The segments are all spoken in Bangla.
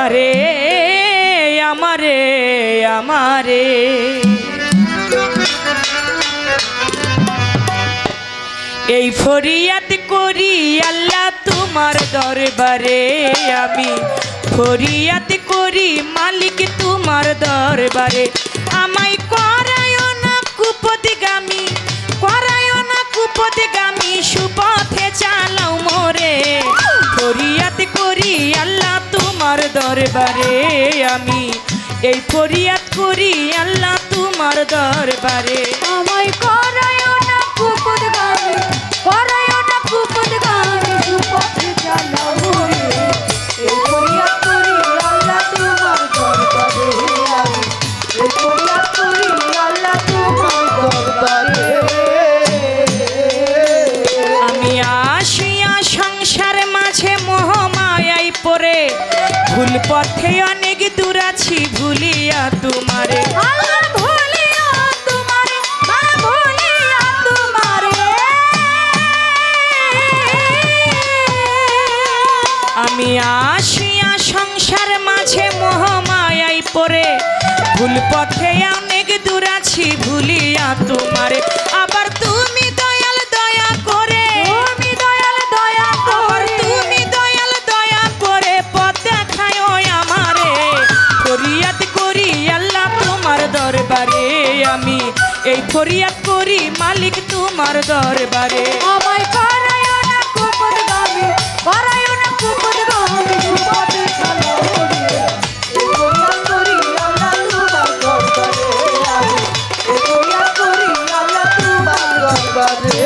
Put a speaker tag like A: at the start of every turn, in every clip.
A: আমারে আমারে আমারে এই ফরিয়াদ করি আল্লাহ তোমার দরবারে আমি ফরিয়াদ করি মালিক তোমার দরবারে আমায় করায় না কুপদগামী করায় না কুপদগামী সুপথে চালাও মোরে ফরিয়াদ করি আল্লাহ তোমার দরবারে আমি এই ফরিয়াদ করি আল্লাহ তোমার দরবারে
B: আমায় করায় না কুপদগামী করায় না কুপদগামী সুপথে চালাও মোরে এই ফরিয়াদ করি আল্লাহ তোমার দরবারে আমি এই ফরিয়াদ করি আল্লাহ তোমার দরবারে
A: আমি আসিয়া সংসার মাঝে মোহমায়াই পড়ে ভুল পথে অনেক দূর আছি ভুলিয়া তোমারে
B: আল্লাহ ভুলিয়া তোমারে ভুলিয়া তোমারে
A: আমি আসিয়া সংসার মাঝে মোহমায়াই পড়ে ভুল পথে অনেক দূর আছি ভুলিয়া তোমারে আবার তুমি দয়াল দয়া করে
B: তুমি দয়াল দয়া
A: আবার
B: করে
A: তুমি দয়াল দয়া করে পথ দেখায় আমারে ফরিয়াদ করি আল্লাহ তোমার দরবারে আমি এই ফরিয়াদ করি মালিক তোমার দরবারে
B: আমায় করায় না কুপদগামী করায় না কুপদগামী সুপথে চালাও মোরে এই ফরিয়াদ করি আল্লাহ তোমার দরবারে আমি এই ফরিয়াদ করি আল্লাহ তোমার দরবারে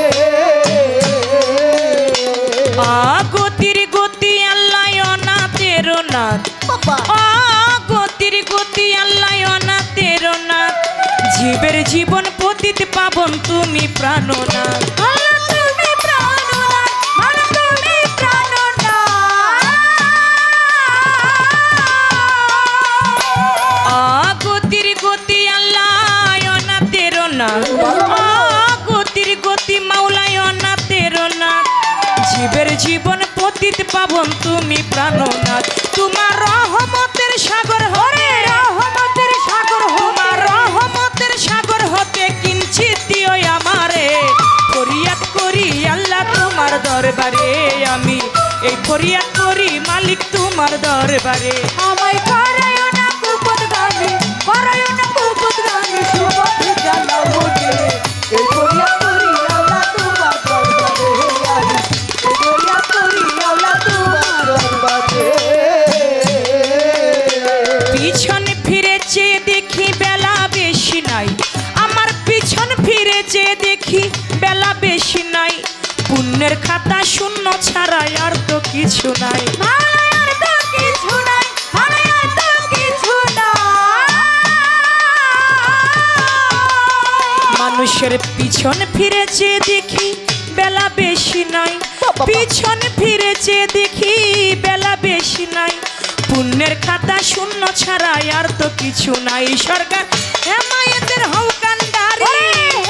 A: গতির গতি আল্লাহ অনাথের নাথ গতির গতি আল্লাহ অনাথের নাথ জীবের জীবন পতিত পাবন তুমি প্রাণনাথ
B: তুমি প্রাণনাথ তুমি প্রাণনাথ
A: গতির গতি আল্লাহ অনাথের নাথ গতির গতি মাওলায় অনাথের নাথ জীবের জীবন পতিত পাবন তুমি প্রাণনাথ তোমার রহমতের সাগর হরে
B: রহমতের সাগর
A: তোমার রহমতের সাগর হতে কিঞ্চিত দিও আমারে ফরিয়াদ করি আল্লাহ তোমার দরবারে আমি এই ফরিয়াদ করি মালিক তোমার দরবারে
B: আমায় করায় না কুপদগামী করায় না কুপদগামী সুপথে চালাও মোরে এই ফরিয়াদ করি আল্লাহ তোমার দরবারে আমি এই ফরিয়াদ করি আল্লাহ তোমার দরবারে
A: পিছন ফিরে চেয়ে দেখি বেলা বেশি নাই আমার পিছন ফিরে চেয়ে দেখি বেলা বেশি নাই পুণ্যের খাতা শূন্য ছাড়া আর তো কিছু নাই
B: আর তো কিছু নাই আর তো কিছু নাই
A: মানুষের পিছন ফিরে চেয়ে দেখি বেলা বেশি নাই পিছন ফিরে চেয়ে দেখি বেলা বেশি নাই পুণ্যের খাতা শূন্য ছাড়া আর তো কিছু নাই সরকার হেমায়েতের হও কান্ডারি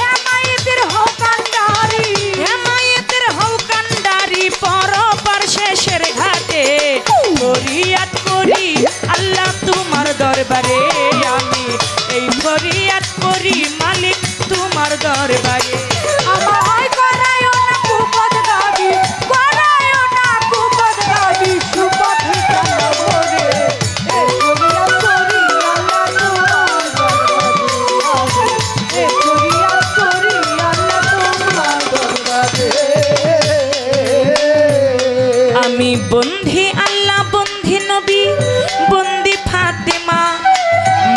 B: হেমায়েতের হও কান্ডারি
A: হেমায়েতের হও কান্ডারি পরপার শেষের ঘাটে ফরিয়াদ করি আল্লাহ তোমার দরবারে আমি এই ফরিয়াদ করি মালিক তোমার দরবারে
B: আমায় করায় না কুপদগামী করায় না কুপদগামী সুপথে চালাও মোরে এই ফরিয়াদ করি আল্লাহ তোমার দরবারে এই ফরিয়াদ করি আল্লাহ তোমার দরবারে
A: আমি বন্ধি আল্লাহ বন্ধি নবী বন্দি ফাতেমা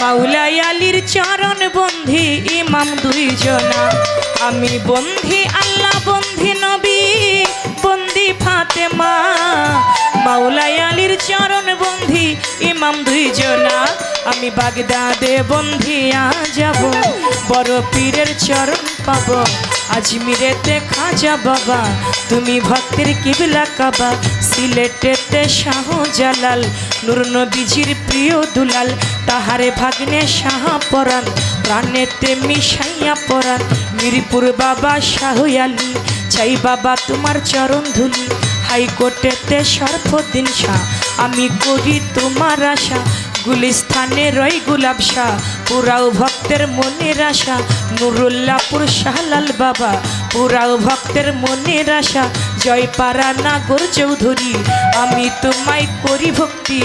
A: মাওলাই আলীর চরণ বন্ধি ইমাম দুইজনা আমি বন্ধি আল্লাহ বন্ধি নবী বন্দি ফাতেমা মাওলাই আলীর চরণ বন্ধি ইমাম দুইজনা আমি বাগদাদে বন্ধিয়া যাব বড় পীরের চরণ পাব আজমিরেতে খাজা বাবা তুমি ভক্তের কিবলা কাবা সিলেটেতে শাহ জালাল নূর নবীজির প্রিয় দুলাল তাহারে ভাগ্নে শাহ পরাণ প্রাণেতে মিশাইয়া পরাণ মিরপুর বাবা শাহ আলী চাই বাবা তোমার চরণ ধুলি হাইকোর্টেতে সর্বদিন শাহ আমি করি তোমার আশা গুলিস্থানে রই গুলাব শাহ পুরাও ভক্তের মনের আশা নুরুল্লাহপুর শাহলাল বাবা পুরাও ভক্তের মনের আশা জয়পাড়া নাগর চৌধুরী আমি তোমায় করি ভক্তি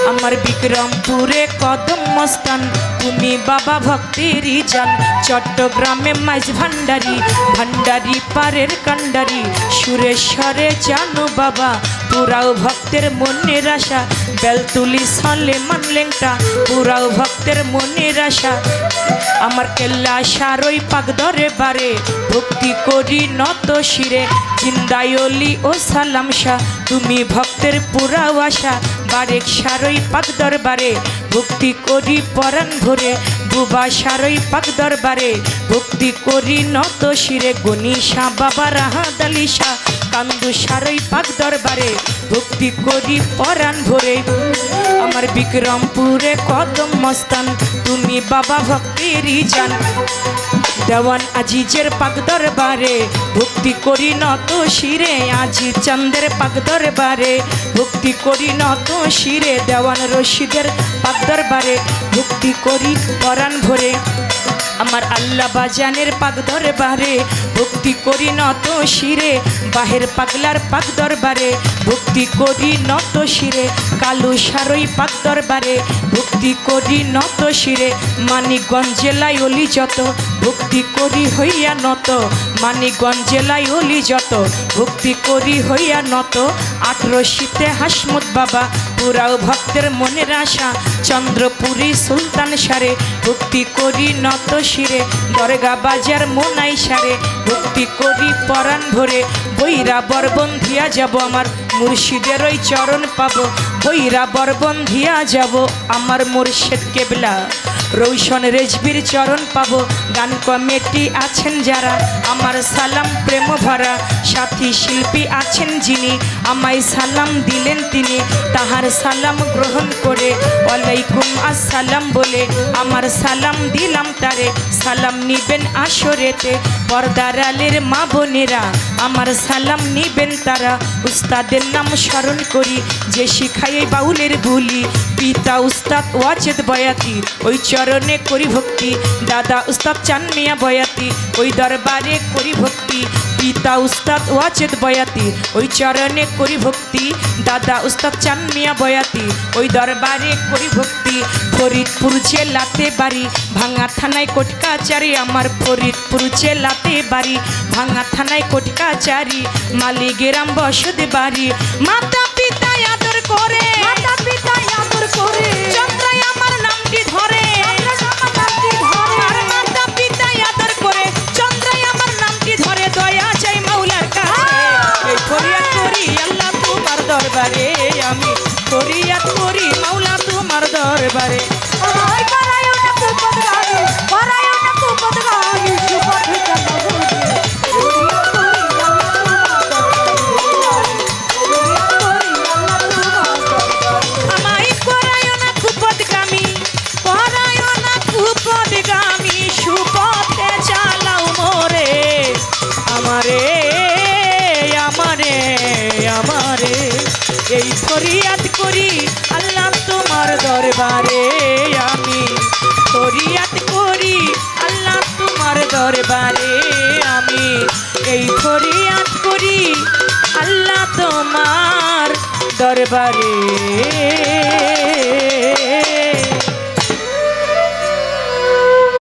A: আমার বিক্রমপুরে কদম মস্তান তুমি বাবা ভক্তেরই জান চট্টগ্রামে মাইজ ভান্ডারি ভান্ডারি পারের কান্ডারি সুরেশ্বরে জানো বাবা পুরাও ভক্তের মনের আশা বেলতুলি সলে মানলেংটা পুরাও ভক্তের মনের আশা আমার কেল্লা সারই পাক দরে বারে ভক্তি করি নত শিরে জিন্দায়লি ও সালাম শাহ তুমি ভক্তের পুরাও আশা বারেক সারই পাক দরবারে ভক্তি করি পরাণ ভরে বুবা সারই পাক দরবারে ভক্তি করি নত শিরে গণিশা বাবা রাহাত আলী শাহ কান্দু সারই পাক দরবারে ভক্তি করি পরাণ ভরে আমার বিক্রমপুরে কদম মস্তান তুমি বাবা ভক্তেরই জান দেওয়ান আজিজের পাক দরবারে ভক্তি করি নত শিরে আজি চন্দের পাক দরবারে ভক্তি করি নত শিরে দেওয়ান রশিদের পাক দরবারে ভক্তি করি পরাণ ভরে আমার আল্লাহ বাজানের পাক দরবারে ভক্তি করি নত শিরে বাহের পাগলার পাক দরবারে ভক্তি করি নত শিরে কালু সারই পাক দরবারে ভক্তি করি নত শিরে মানিকগঞ্জ জেলায় অলি যত ভক্তি করি হইয়া নত মানিকগঞ্জ জেলায় অলি যত ভক্তি করি হইয়া নত 18শীতে হাসমুদ বাবা পুরাও ভক্তের মনের আশা চন্দ্রপুরী সুলতান সারে ভক্তি করি নত শিরে দরগা বাজার মোনাই সারে ভক্তি করি পরাণ ভরে বৈরা বরবন্ধিয়া যাব আমার মুর্শিদের ওই চরণ পাবো বৈরা বরবন্ধিয়া যাব আমার মুর্শিদ কেবলা রৌশন রেজবির চরণ পাবো গান কমিটি আছেন যারা আমার সালাম প্রেম ভরা সাথী শিল্পী আছেন যিনি আমায় সালাম দিলেন তিনি তাহার সালাম গ্রহণ করে ওয়ালাইকুম আসসালাম বলে আমার সালাম দিলাম তারে সালাম নিবেন আসরেতে পর্দার আলের মা বোনেরা আমার সালাম নিবেন তারা উস্তাদের নাম স্মরণ করি যে শিখাই বাউলের বুলি পিতা উস্তাদ ওয়াজেদ বয়াতি ওই চরণে করি ভক্তি দাদা উস্তাদ চান মিয়া বয়াতি ওই দরবারে করি ভক্তি পিতা উস্তাদ ওয়াজেদ বয়াতি ওই চরণে করি ভক্তি দাদা উস্তাদ চান মিয়া বয়াতি ওই দরবারে করি ভক্তি ফরিদপুর জেলাতে বাড়ি ভাঙা থানায় কোটকাচারি আমার ফরিদপুর জেলাতে বাড়ি ভাঙা থানায় কোটকাচারি মালিগ্রাম বসত বাড়ি মাতা পিতা আদর করে
B: মাতা পিতা আদর করে
A: চন্দ্রায় আমার নামটি ধরে আর মাতা পিতা আদর করে চন্দ্রায় আমার নামটি ধরে দয়া চাই মাওলার কাছে এই ফরিয়াদ করি আল্লাহ তোমার দরবারে আমি ফরিয়াদ করি মাওলা তোমার দরবারে
B: ওই পরায়ণ কুপদগামী সুপথে
A: আমায় করায় না কুপদগামী সুপথে চালাও মোরে আমারে আমারে আমারে এই ফরিয়াদ করি আল্লাহ তোমার দরবারে আমি ফরিয়াদ করি আল্লাহ তোমার দরবারে আমি এই ফরিয়াদ করি আল্লাহ তোমার দরবারে